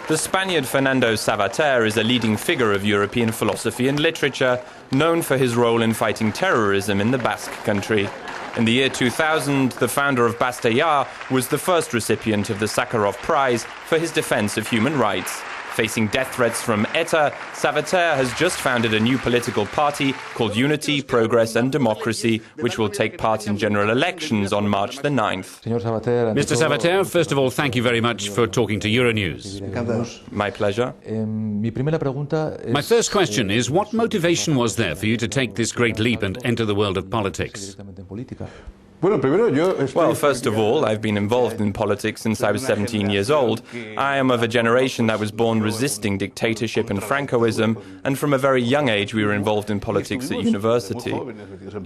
The Spaniard Fernando Savater is a leading figure of European philosophy and literature, known for his role in fighting terrorism in the Basque Country. In the year 2000, the founder of Basta Ya was the first recipient of the Sakharov Prize for his defense of human rights. Facing death threats from ETA, Savater has just founded a new political party called Unity, Progress and Democracy, which will take part in general elections on March the 9th. Mr. Savater, first of all, thank you very much for talking to EuroNews. My pleasure. My first question is, what motivation was there for you to take this great leap and enter the world of politics? Well, first of all, I've been involved in politics since I was 17 years old. I am of a generation that was born resisting dictatorship and Francoism, and from a very young age we were involved in politics at university.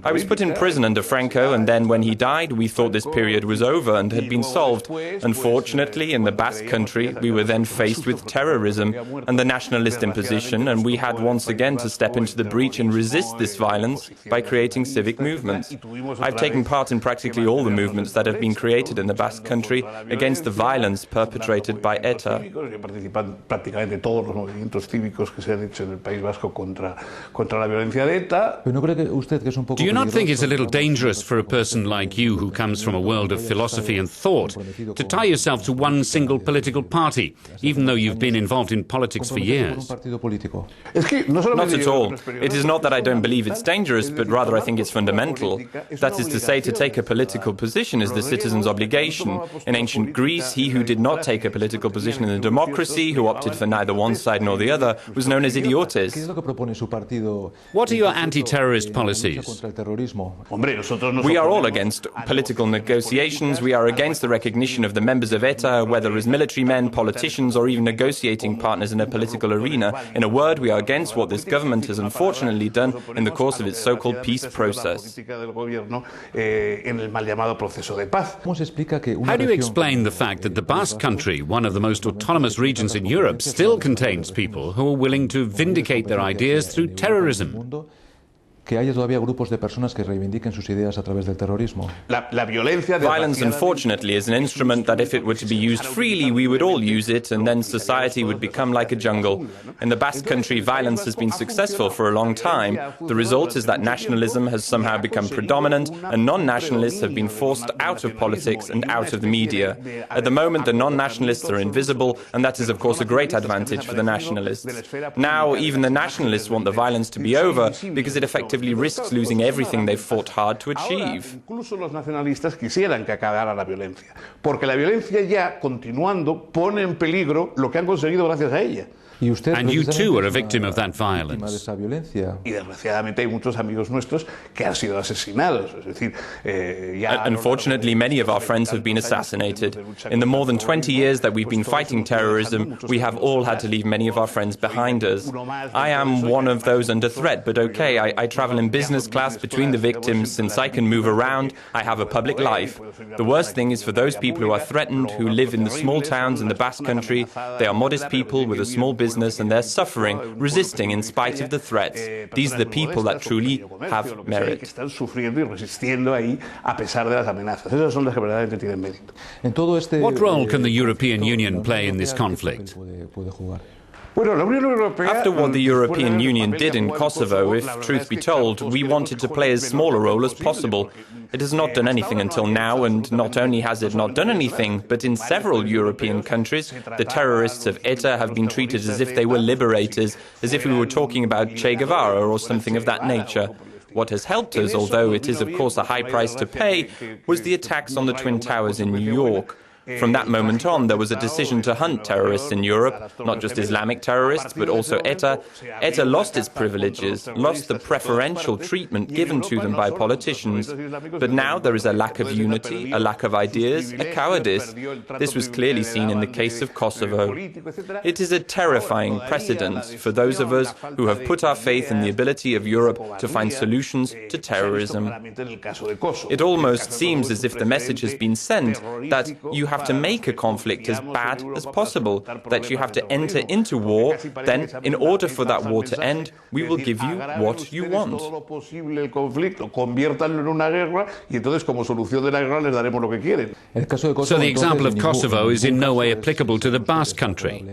I was put in prison under Franco, and then when he died, we thought this period was over and had been solved. Unfortunately, in the Basque Country, we were then faced with terrorism and the nationalist imposition, and we had once again to step into the breach and resist this violence by creating civic movements. I've taken part in practically all the movements that have been created in the Basque Country against the violence perpetrated by ETA. Do you not think it's a little dangerous for a person like you, who comes from a world of philosophy and thought, to tie yourself to one single political party, even though you've been involved in politics for years? Not at all. It is not that I don't believe it's dangerous, but rather I think it's fundamental. That is to say, to take a political position is the citizen's obligation. In ancient Greece, he who did not take a political position in the democracy, who opted for neither one side nor the other, was known as idiotes. What are your anti-terrorist policies? We are all against political negotiations. We are against the recognition of the members of ETA, whether as military men, politicians, or even negotiating partners in a political arena. In a word, we are against what this government has unfortunately done in the course of its so-called peace process. How do you explain the fact that the Basque Country, one of the most autonomous regions in Europe, still contains people who are willing to vindicate their ideas through terrorism? Violence, unfortunately, is an instrument that if it were to be used freely, we would all use it, and then society would become like a jungle. In the Basque Country, violence has been successful for a long time. The result is that nationalism has somehow become predominant, and non-nationalists have been forced out of politics and out of the media. At the moment, the non-nationalists are invisible, and that is, of course, a great advantage for the nationalists. Now, even the nationalists want the violence to be over, because it effectively risks losing everything they've fought hard to achieve. Incluso los nacionalistas quisieran que acabara la violencia, porque la violencia ya, continuando, pone en peligro lo que han conseguido gracias a ella. And you too are a victim of that violence. Y desgraciadamente hay muchos amigos nuestros que han sido asesinados. Es decir, unfortunately, many of our friends have been assassinated. In the more than 20 years that we've been fighting terrorism, we have all had to leave many of our friends behind us. I am one of those under threat, but okay, I travel in business class between the victims since I can move around. I have a public life. The worst thing is for those people who are threatened, who live in the small towns in the Basque Country. They are modest people with a small business, and they're suffering, resisting in spite of the threats. These are the people that truly have merit. What role can the European Union play in this conflict? After what the European Union did in Kosovo, if truth be told, we wanted to play as small a role as possible. It has not done anything until now, and not only has it not done anything, but in several European countries, the terrorists of ETA have been treated as if they were liberators, as if we were talking about Che Guevara or something of that nature. What has helped us, although it is of course a high price to pay, was the attacks on the Twin Towers in New York. From that moment on, there was a decision to hunt terrorists in Europe, not just Islamic terrorists, but also ETA. ETA lost its privileges, lost the preferential treatment given to them by politicians. But now there is a lack of unity, a lack of ideas, a cowardice. This was clearly seen in the case of Kosovo. It is a terrifying precedent for those of us who have put our faith in the ability of Europe to find solutions to terrorism. It almost seems as if the message has been sent that you have to make a conflict as bad as possible, that you have to enter into war, then in order for that war to end, we will give you what you want. So the example of Kosovo is in no way applicable to the Basque Country.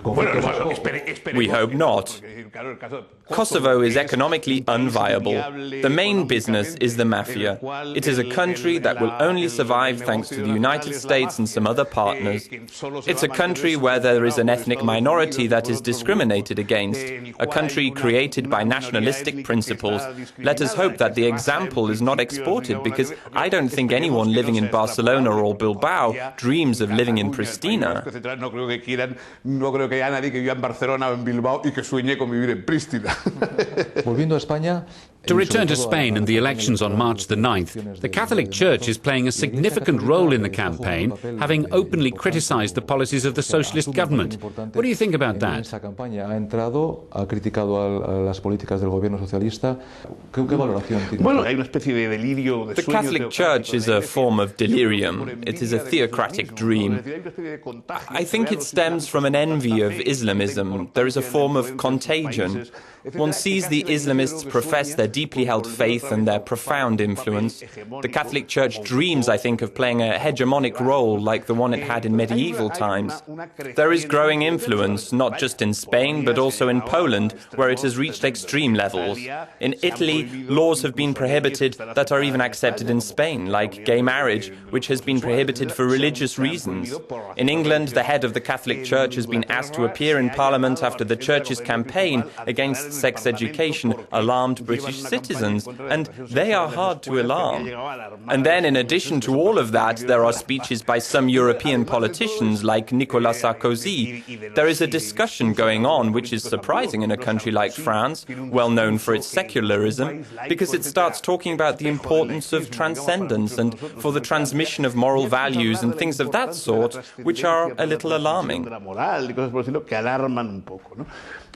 We hope not. Kosovo is economically unviable. The main business is the mafia. It is a country that will only survive thanks to the United States and some other partners. It's a country where there is an ethnic minority that is discriminated against, a country created by nationalistic principles. Let us hope that the example is not exported, because I don't think anyone living in Barcelona or Bilbao dreams of living in Pristina. To return to Spain and the elections on March the 9th, the Catholic Church is playing a significant role in the campaign, having openly criticized the policies of the socialist government. What do you think about that? The Catholic Church is a form of delirium. It is a theocratic dream. I think it stems from an envy of Islamism. There is a form of contagion. One sees the Islamists profess their deeply held faith and their profound influence. The Catholic Church dreams, I think, of playing a hegemonic role like the one it had in medieval times. There is growing influence, not just in Spain, but also in Poland, where it has reached extreme levels. In Italy, laws have been prohibited that are even accepted in Spain, like gay marriage, which has been prohibited for religious reasons. In England, the head of the Catholic Church has been asked to appear in Parliament after the Church's campaign against sex education alarmed British citizens, and they are hard to alarm. And then, in addition to all of that, there are speeches by some European politicians like Nicolas Sarkozy. There is a discussion going on which is surprising in a country like France, well known for its secularism, because it starts talking about the importance of transcendence and for the transmission of moral values and things of that sort, which are a little alarming.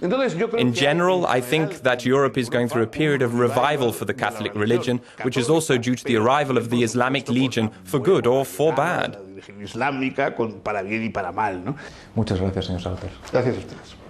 In general, I think that Europe is going through a period of revival for the Catholic religion, which is also due to the arrival of the Islamic Legion, for good or for bad. Muchas gracias, señor Savater. Gracias a ustedes.